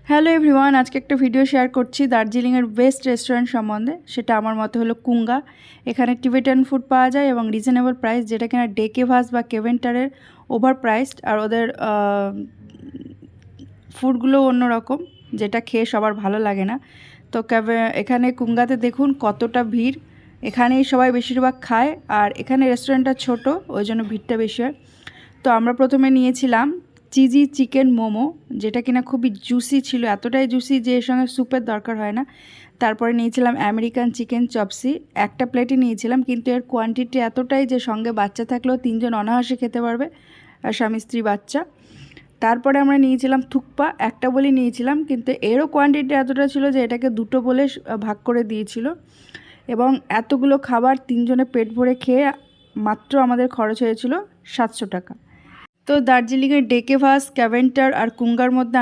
Hello everyone, আজকে একটা video share করছি দার্জিলিংয়ের বেস্ট রেস্টুরেন্ট সম্বন্ধে। সেটা আমার মতে হলো কুঙ্গা। এখানে টিবেটান ফুড পাওয়া যায় এবং রিজনেবল প্রাইস, যেটা কিনা ডে কেভাস বা কেভেন্টারের ওভার প্রাইসড। আর ওদের ফুডগুলো অন্যরকম, যেটা খেয়ে সবার ভালো লাগে না। তো এখানে কুঙ্গাতে দেখুন কতটা ভিড়। এখানেই সবাই বেশিরভাগ খায়, আর এখানে রেস্টুরেন্টটা ছোট, ওই জন্য ভিড়টা বেশি হয়। তো আমরা প্রথমে নিয়েছিলাম চিজি চিকেন মোমো, যেটা কিনা খুবই জুসি ছিল, এতটাই জুসি যে এর সঙ্গে স্যুপের দরকার হয় না। তারপরে নিয়েছিলাম আমেরিকান চিকেন চপসি, একটা প্লেটই নিয়েছিলাম, কিন্তু এর কোয়ান্টিটি এতটাই যে সঙ্গে বাচ্চা থাকলেও 3জন অনায়াসে খেতে পারবে, আর স্বামী স্ত্রী বাচ্চা। তারপরে আমরা নিয়েছিলাম থুকপা, একটা বলেই নিয়েছিলাম, কিন্তু এরও কোয়ান্টিটি এতটা ছিল যে এটাকে দুটো বলে ভাগ করে দিয়েছিল। এবং এতগুলো খাবার 3জনে পেট ভরে খেয়ে মাত্র আমাদের খরচ হয়েছিল 700 টাকা। তো দার্জিলিংয়ের ডে কেভাস, ক্যাভেন্টার আর কুঙ্গার মধ্যে